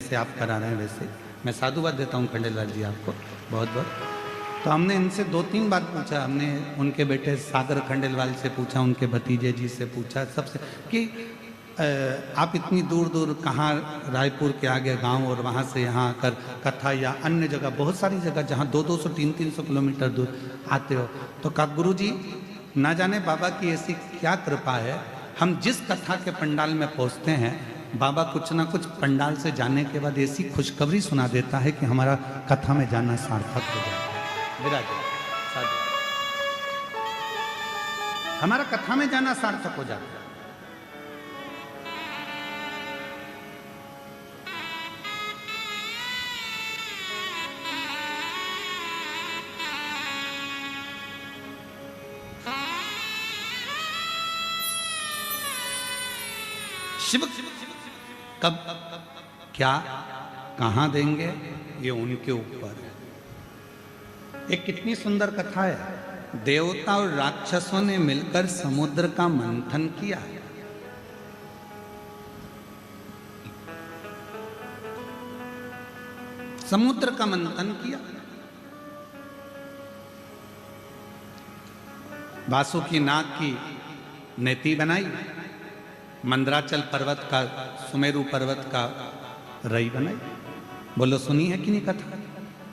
जैसे आप करा रहे हैं वैसे मैं साधुवाद देता हूँ खंडेलवाल जी आपको बहुत बहुत। तो हमने इनसे 2-3 बार पूछा, हमने उनके बेटे सागर खंडेलवाल से पूछा, उनके भतीजे जी से पूछा, सबसे कि आप इतनी दूर दूर कहाँ, रायपुर के आगे गांव और वहाँ से यहाँ आकर कथा या अन्य जगह, बहुत सारी जगह जहाँ 200-200 300-300 किलोमीटर दूर आते हो, तो कहा गुरु जी ना जाने बाबा की ऐसी क्या कृपा है, हम जिस कथा के पंडाल में पहुँचते हैं बाबा कुछ ना कुछ पंडाल से जाने के बाद ऐसी खुशखबरी सुना देता है कि हमारा कथा में जाना सार्थक हो जाता है। विराज साधु, हमारा कथा में जाना सार्थक हो जाता है। शिव कब क्या कहां देंगे ये उनके ऊपर है। एक कितनी सुंदर कथा है। देवता और राक्षसों ने मिलकर समुद्र का मंथन किया। समुद्र का मंथन किया। वासुकी नाग की नेति बनाई, मंदराचल पर्वत का, सुमेरु पर्वत का रई बनाई। बोलो सुनी है कि नहीं कथा?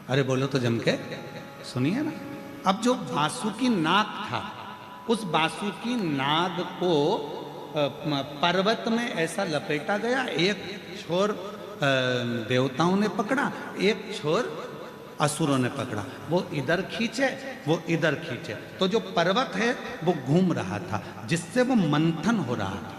अरे बोलो तो जम के सुनी है ना। अब जो वासुकी नाग था, उस वासुकी नाग को पर्वत में ऐसा लपेटा गया, एक छोर देवताओं ने पकड़ा, एक छोर असुरों ने पकड़ा। वो इधर खींचे, वो इधर खींचे, तो जो पर्वत है वो घूम रहा था, जिससे वो मंथन हो रहा था।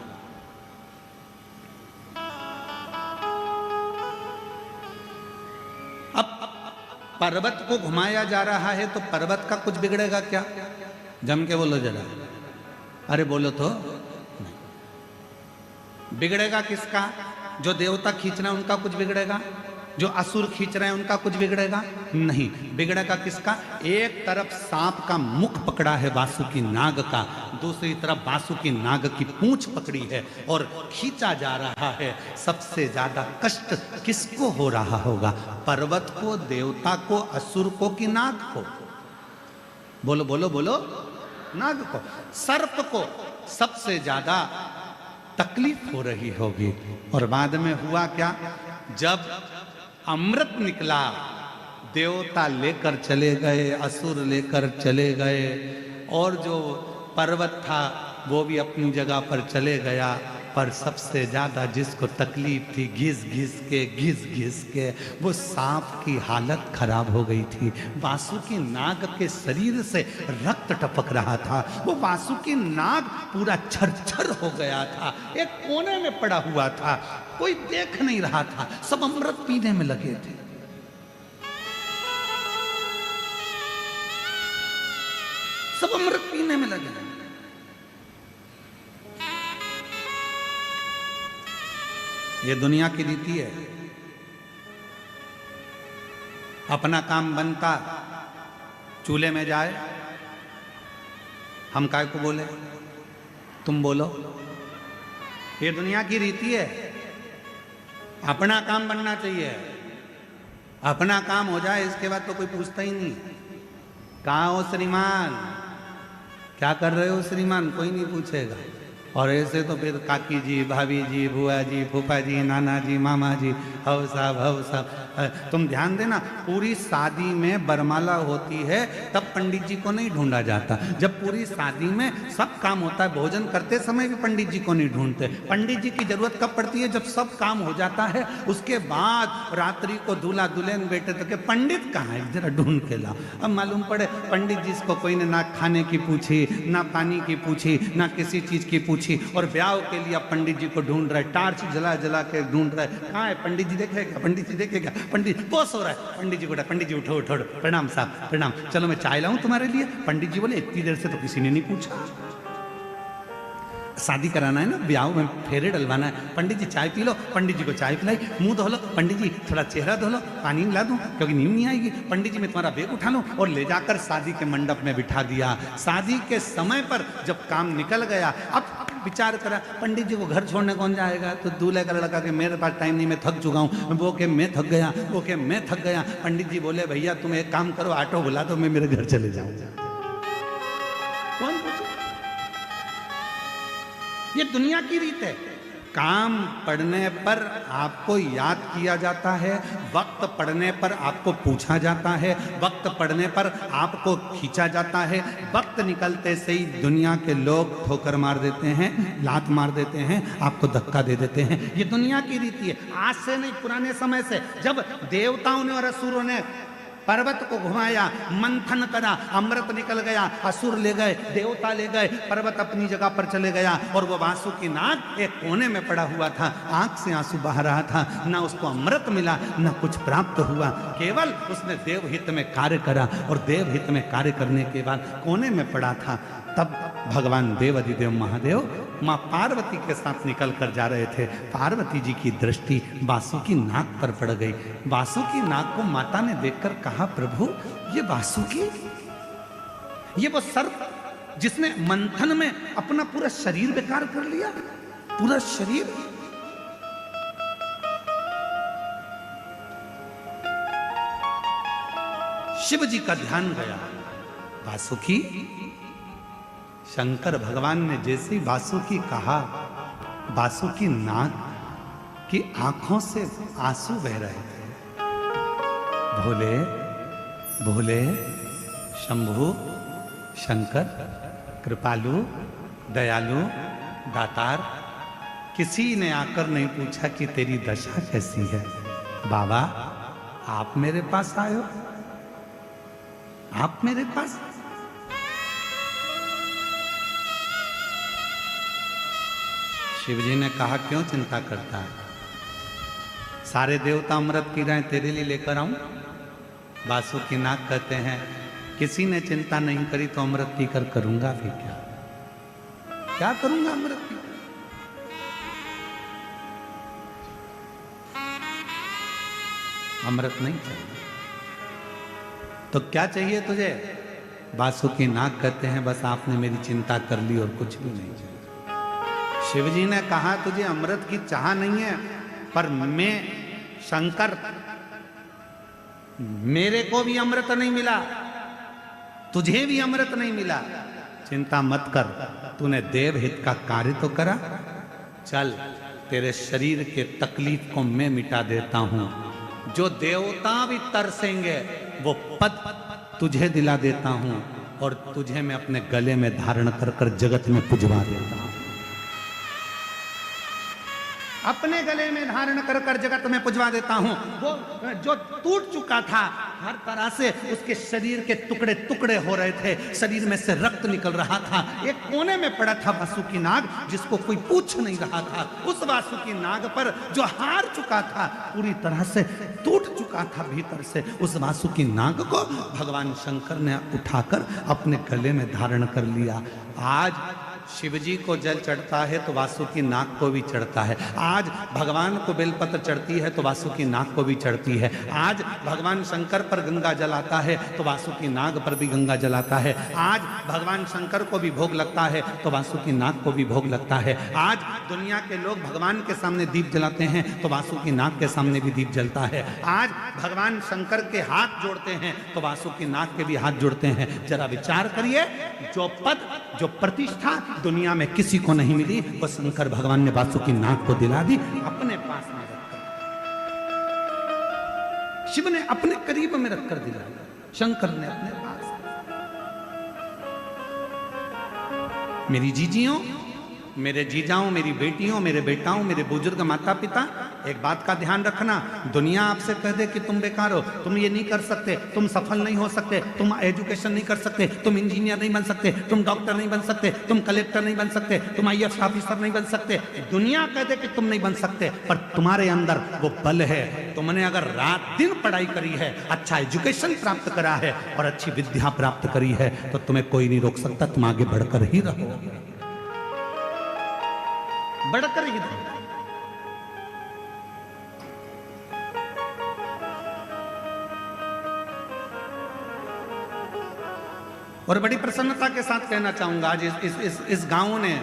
पर्वत को घुमाया जा रहा है तो पर्वत का कुछ बिगड़ेगा क्या? जम के बोलो जरा। अरे बोलो तो नहीं। बिगड़ेगा किसका? जो देवता खींच रहे हैं उनका कुछ बिगड़ेगा, जो असुर खींच रहे हैं उनका कुछ बिगड़ेगा नहीं। बिगड़ेगा किसका? एक तरफ सांप का मुख पकड़ा है वासुकी नाग का, दूसरी तरफ वासुकी नाग की पूंछ पकड़ी है और खींचा जा रहा है। सबसे ज्यादा कष्ट किसको हो रहा होगा? पर्वत को, देवता को, असुर को कि नाग को? बोलो बोलो बोलो। नाग को। सर्प को सबसे ज्यादा तकलीफ हो रही होगी। और बाद में हुआ क्या? जब अमृत निकला, देवता लेकर चले गए, असुर लेकर चले गए, और जो पर्वत था वो भी अपनी जगह पर चले गया। पर सबसे ज्यादा जिसको तकलीफ थी, घिस घिस के वो सांप की हालत खराब हो गई थी। वासुकी नाग के शरीर से रक्त टपक रहा था। वो वासुकी नाग पूरा छरछर हो गया था, एक कोने में पड़ा हुआ था, कोई देख नहीं रहा था, सब अमृत पीने में लगे थे। सब अमृत पीने में लगे थे। ये दुनिया की रीति है। अपना काम बनता, चूल्हे में जाए, हम काय को बोले, तुम बोलो। ये दुनिया की रीति है। अपना काम बनना चाहिए, अपना काम हो जाए, इसके बाद तो कोई पूछता ही नहीं। कहाँ हो श्रीमान, क्या कर रहे हो श्रीमान, कोई नहीं पूछेगा। और ऐसे तो फिर काकी जी, भाभी जी, बुआ जी, फूफा जी, नाना जी, मामा जी, हव साहब। तुम ध्यान देना, पूरी शादी में बरमाला होती है तब पंडित जी को नहीं ढूंढा जाता। जब पूरी शादी में सब काम होता है, भोजन करते समय भी पंडित जी को नहीं ढूंढते। पंडित जी की जरूरत कब पड़ती है? जब सब काम हो जाता है, उसके बाद रात्रि को दूल्हा दुल्हन बेटे तो के पंडित कहाँ है, जरा ढूंढ के लाओ। अब मालूम पड़े पंडित जी को कोई ने ना खाने की पूछी, ना पानी की पूछी, ना किसी चीज की पूछी, और ब्याह के लिए पंडित जी को ढूंढ रहे, टार्च जला जला के ढूंढ रहे। कहाँ है पंडित जी, देखेगा पंडित जी, देखेगा पंडित, बॉस हो रहा है। पंडित जी को, पंडित जी उठो उठो, प्रणाम साहब प्रणाम, चलो मैं चाय लाऊं तुम्हारे लिए। पंडित जी बोले इतनी देर से तो किसी ने नहीं पूछा। शादी कराना है ना, ब्याह में फेरे डलवाना है। पंडित जी चाय पी लो, पंडित जी को चाय पिलाई, मुंह धो लो, पंडित जी थोड़ा चेहरा धो लो, पानी मिला दूं क्योंकि नींद नहीं आएगी। पंडित जी मैं तुम्हारा बैग उठा लूं, और ले जाकर शादी के मंडप में बिठा दिया। शादी के समय पर जब काम निकल गया, अब विचार करा, पंडित जी को घर छोड़ने कौन जाएगा? तो दूल्हे का लड़का के मेरे पास टाइम नहीं, मैं थक चुका हूँ, वो के मैं थक गया, वो के मैं थक गया। पंडित जी बोले भैया तुम एक काम करो, ऑटो बुला दो, मैं मेरे घर चले जाऊंगा। कौन पूछे? ये दुनिया की रीत है। काम पढ़ने पर आपको याद किया जाता है, वक्त पढ़ने पर आपको पूछा जाता है, वक्त पढ़ने पर आपको खींचा जाता है, वक्त निकलते से ही दुनिया के लोग ठोकर मार देते हैं, लात मार देते हैं, आपको धक्का दे देते हैं। ये दुनिया की रीति है, आज से नहीं, पुराने समय से। जब देवताओं ने और असुरों ने पर्वत को घुमाया, मंथन करा, अमृत निकल गया, असुर ले गए, देवता ले गए, पर्वत अपनी जगह पर चले गया, और वो वासुकी नाग एक कोने में पड़ा हुआ था, आंख से आंसू बह रहा था, ना उसको अमृत मिला, ना कुछ प्राप्त हुआ, केवल उसने देवहित में कार्य करा, और देवहित में कार्य करने के बाद कोने में पड़ा था। तब भगवान देवाधिदेव महादेव माँ पार्वती के साथ निकल कर जा रहे थे। पार्वती जी की दृष्टि वासुकी नाग पर पड़ गई। वासुकी नाग को माता ने देखकर कहा, प्रभु ये वासुकी, ये वो सर्प जिसने मंथन में अपना पूरा शरीर बेकार कर लिया, पूरा शरीर। शिव जी का ध्यान गया, वासुकी। शंकर भगवान ने जैसे वासुकी कहा, वासुकी नाग की आंखों से आंसू बह रहे थे। भोले भोले शंभु शंकर कृपालु दयालु दातार, किसी ने आकर नहीं पूछा कि तेरी दशा कैसी है। बाबा आप मेरे पास आए हो, आप मेरे पास। शिवजी ने कहा क्यों चिंता करता है, सारे देवता अमृत पी रहे हैं, तेरे लिए लेकर आऊं? वासुकी नाग कहते हैं किसी ने चिंता नहीं करी तो अमृत पीकर करूंगा भी क्या? क्या करूंगा अमृत पी? अमृत नहीं चाहिए तो क्या चाहिए तुझे? वासुकी नाग कहते हैं बस आपने मेरी चिंता कर ली और कुछ भी नहीं चाहिए। शिवजी ने कहा तुझे अमृत की चाह नहीं है, पर मैं शंकर, मेरे को भी अमृत नहीं मिला, तुझे भी अमृत नहीं मिला, चिंता मत कर, तूने देवहित का कार्य तो करा, चल तेरे शरीर के तकलीफ को मैं मिटा देता हूं, जो देवता भी तरसेंगे वो पद तुझे दिला देता हूं, और तुझे मैं अपने गले में धारण कर कर जगत में पुजवा देता हूं। अपने गले में धारण कर कर जगत में पुजवा देता हूं। वो जो टूट चुका था हर तरह से, उसके शरीर के टुकड़े टुकड़े हो रहे थे, शरीर में से रक्त निकल रहा था, एक कोने में पड़ा था वासुकी नाग जिसको कोई पूछ नहीं रहा था। उस वासुकी नाग पर जो हार चुका था, पूरी तरह से टूट चुका था भीतर से, उस वासुकी नाग को भगवान शंकर ने उठाकर अपने गले में धारण कर लिया। आज शिवजी को जल चढ़ता है तो वासुकी नाग को भी चढ़ता है। आज भगवान को बेलपत्र चढ़ती है तो वासुकी नाग को भी चढ़ती है। आज भगवान शंकर पर गंगा जल आता है तो वासुकी नाग पर भी गंगा जल आता है। आज भगवान शंकर को भी भोग लगता है तो वासुकी नाग को भी भोग लगता है। आज दुनिया के लोग भगवान के सामने दीप जलाते हैं तो वासुकी नाग के सामने भी दीप जलता है। आज भगवान शंकर के हाथ जोड़ते हैं तो वासुकी नाग के भी हाथ जोड़ते हैं। जरा विचार करिए, जो पद जो प्रतिष्ठा दुनिया में किसी को नहीं मिली वो शंकर भगवान ने वासुकी नाग को दिला दी, अपने पास में रखकर। शिव ने अपने करीब में रखकर दिलाया, शंकर ने अपने पास। मेरी जीजियों, मेरे जीजाओं, मेरी बेटियों, मेरे बेटाओं, मेरे बुजुर्ग माता पिता, एक बात का ध्यान रखना, दुनिया आपसे कह दे कि तुम बेकार हो, तुम ये नहीं कर सकते, तुम सफल नहीं हो सकते, तुम एजुकेशन नहीं कर सकते, तुम इंजीनियर नहीं बन सकते, तुम डॉक्टर नहीं बन सकते, तुम कलेक्टर नहीं बन सकते, तुम IAS ऑफिसर नहीं बन सकते, दुनिया कह दे कि तुम नहीं बन सकते, पर तुम्हारे अंदर वो बल है। तुमने अगर रात दिन पढ़ाई करी है, अच्छा एजुकेशन प्राप्त करा है और अच्छी विद्या प्राप्त करी है, तो तुम्हें कोई नहीं रोक सकता, तुम आगे बढ़कर ही रहो, बढ़कर ही रहो। और बड़ी प्रसन्नता के साथ कहना चाहूंगा, आज इस गांव ने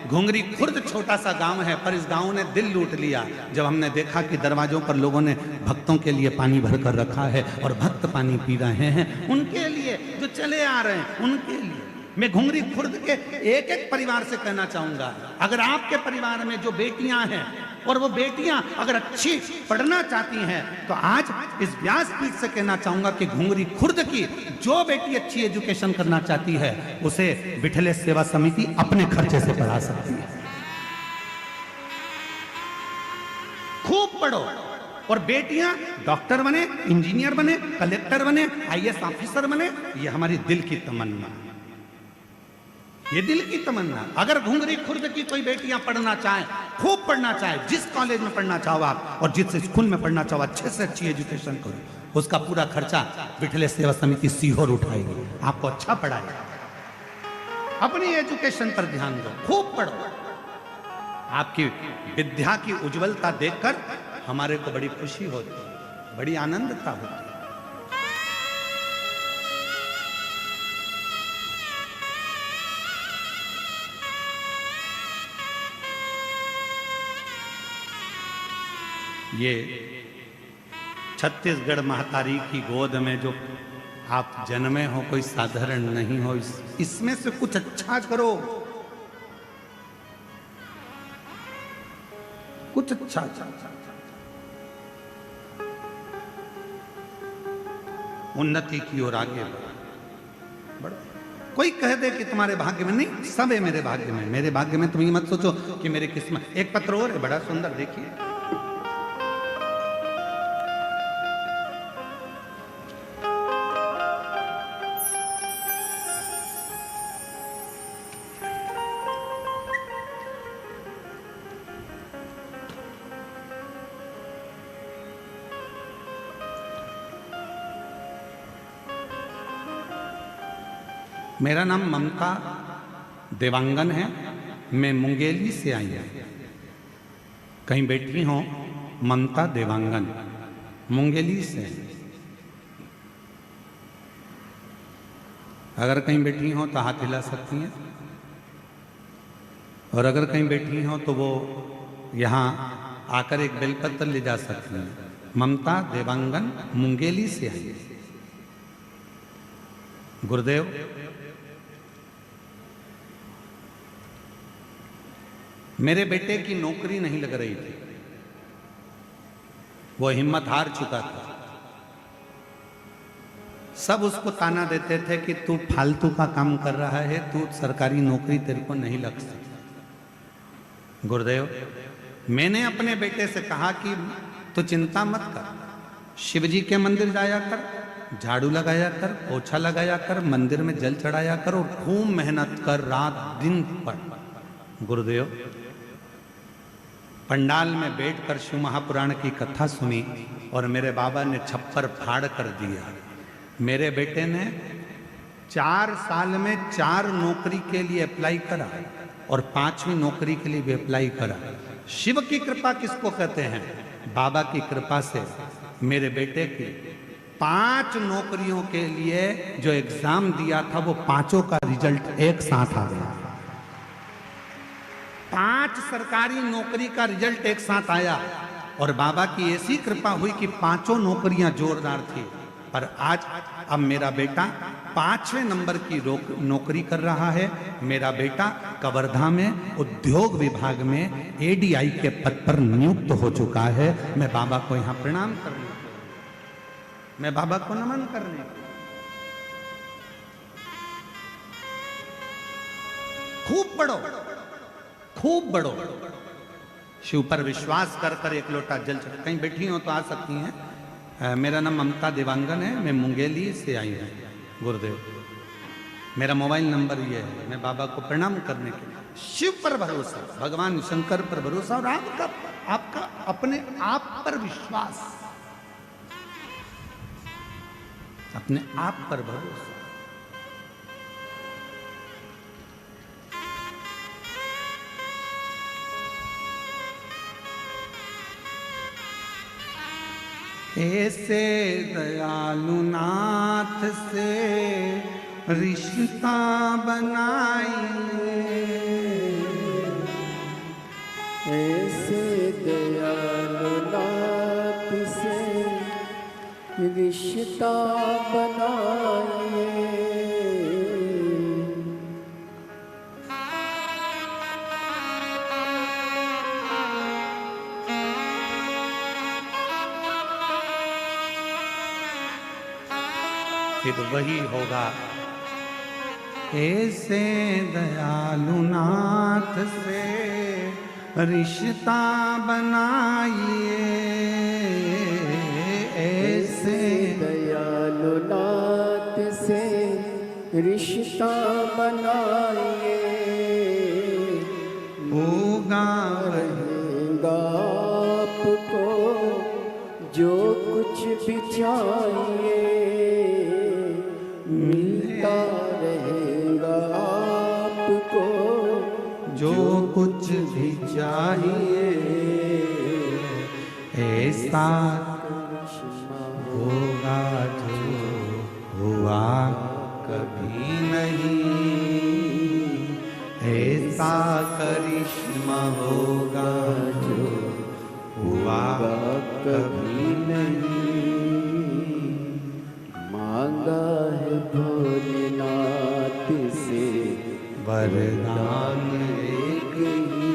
घुंगरी खुर्द छोटा सा गांव है, पर इस गांव ने दिल लूट लिया जब हमने देखा कि दरवाजों पर लोगों ने भक्तों के लिए पानी भर कर रखा है और भक्त पानी पी रहे हैं, उनके लिए जो चले आ रहे हैं उनके लिए। मैं घुंगरी खुर्द के एक एक परिवार से कहना चाहूंगा, अगर आपके परिवार में जो बेटियां हैं और वो बेटियां अगर अच्छी पढ़ना चाहती हैं तो आज इस व्यासपीठ से कहना चाहूंगा कि घुंगरी खुर्द की जो बेटी अच्छी एजुकेशन करना चाहती है उसे विठले सेवा समिति अपने खर्चे से पढ़ा सकती है। खूब पढ़ो और बेटियां डॉक्टर बने, इंजीनियर बने, कलेक्टर बने, आईएएस ऑफिसर बने, ये हमारी दिल की तमन्ना, ये दिल की तमन्ना। अगर घुंगरी खुर्द की कोई बेटियां पढ़ना चाहें, खूब पढ़ना चाहें, जिस कॉलेज में पढ़ना चाहो आप और जिस स्कूल में पढ़ना चाहो, अच्छे से अच्छी एजुकेशन करो, उसका पूरा खर्चा विठले सेवा समिति सीहोर उठाएगी, आपको अच्छा पढ़ाएगा। अपनी एजुकेशन पर ध्यान दो, खूब पढ़ो। आपकी विद्या की उज्जवलता देखकर हमारे को बड़ी खुशी होती है, बड़ी आनंदता होती है। ये छत्तीसगढ़ महतारी की गोद में जो आप जन्मे हो कोई साधारण नहीं हो, इसमें से कुछ अच्छा करो, कुछ अच्छा उन्नति की ओर आगे बढ़ो। कोई कह दे कि तुम्हारे भाग्य में नहीं, सब है मेरे भाग्य में। मेरे भाग्य में तुम ये मत सोचो कि मेरी किस्मत। एक पत्र और है बड़ा सुंदर, देखिए। मेरा नाम ममता देवांगन है, मैं मुंगेली से आई हूँ। कहीं बैठी हो ममता देवांगन, मुंगेली से। अगर कहीं बैठी हो तो हाथ हिला सकती हैं, और अगर कहीं बैठी हो तो वो यहाँ आकर एक बेलपत्र ले जा सकती हैं। ममता देवांगन मुंगेली से आई है। गुरुदेव, मेरे बेटे की नौकरी नहीं लग रही थी, वो हिम्मत हार चुका था। सब उसको ताना देते थे कि तू फालतू का काम कर रहा है, तू सरकारी नौकरी तेरे को नहीं लग सकती। गुरुदेव, मैंने अपने बेटे से कहा कि तू चिंता मत कर, शिव जी के मंदिर जाया कर, झाड़ू लगाया कर, पोछा लगाया कर, मंदिर में जल चढ़ाया कर और खूब मेहनत कर, रात दिन पढ़। गुरुदेव, पंडाल में बैठकर शिव महापुराण की कथा सुनी और मेरे बाबा ने छप्पर फाड़ कर दिया। मेरे बेटे ने 4 साल में 4 नौकरी के लिए अप्लाई करा और 5वीं नौकरी के लिए भी अप्लाई करा। शिव की कृपा किसको कहते हैं? बाबा की कृपा से मेरे बेटे की 5 नौकरियों के लिए जो एग्जाम दिया था वो 5 का रिजल्ट एक साथ आ गया। 5 सरकारी नौकरी का रिजल्ट एक साथ आया और बाबा की ऐसी कृपा हुई कि 5 नौकरियां जोरदार थी। पर आज अब मेरा बेटा 5वें नंबर की नौकरी कर रहा है। मेरा बेटा कवर्धा में उद्योग विभाग में एडीआई के पद पर नियुक्त हो चुका है। मैं बाबा को यहाँ प्रणाम करने, मैं बाबा को नमन करने, खूब पढ़ो, खूब बढ़ो, शिव पर विश्वास कर कर एक लोटा जल चढ़ा। कहीं बैठी हो तो आ सकती हैं। मेरा नाम ममता देवांगन है, मैं मुंगेली से आई हूँ। गुरुदेव, मेरा मोबाइल नंबर ये है। मैं बाबा को प्रणाम करने के लिए, शिव पर भरोसा, भगवान शंकर पर भरोसा और आपका अपने आप पर विश्वास, अपने आप पर भरोसा। ऐसे दयालु नाथ से रिश्ता बनाइए, ऐसे दयालु नाथ से रिश्ता बनाइए। फिर वही होगा, ऐसे दयालु नाथ से रिश्ता बनाइए। ऐसे दयालु नाथ से रिश्ता बनाइए। होगा रहेगा आपको जो कुछ भी चाहिए, मिलता रहेगा आपको जो कुछ भी चाहिए। ऐसा होगा जो हुआ कभी नहीं। ऐसा करिश्मा होगा जो हुआ कभी नहीं। मांगा है भोलेनाथ से वरदान एक ही,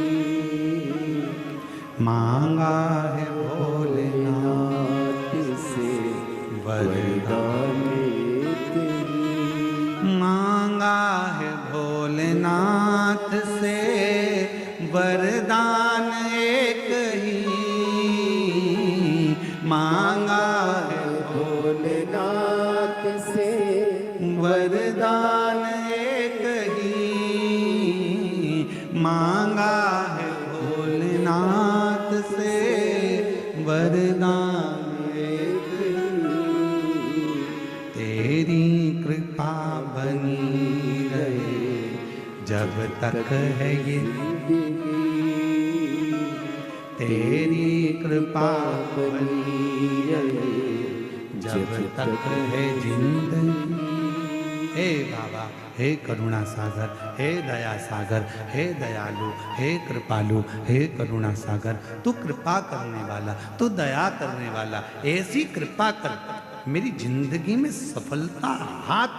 मांगा है भोलेनाथ से वरदान एक ही। मांगा है भोलेनाथ से वरदान एक ही। मांगा है भोलेनाथ से वरदान एक ही। मांगा है भोलेनाथ से वरदान एक ही। तेरी कृपा बनी रहे जब तक है ये तेरी कृपा बनी रहे जब तक है जिंदगी। हे बाबा, हे करुणा सागर, हे दया सागर, हे दयालु, हे कृपालु, हे करुणा सागर, तू कृपा करने वाला, तू दया करने वाला, ऐसी कृपा कर मेरी जिंदगी में सफलता हाथ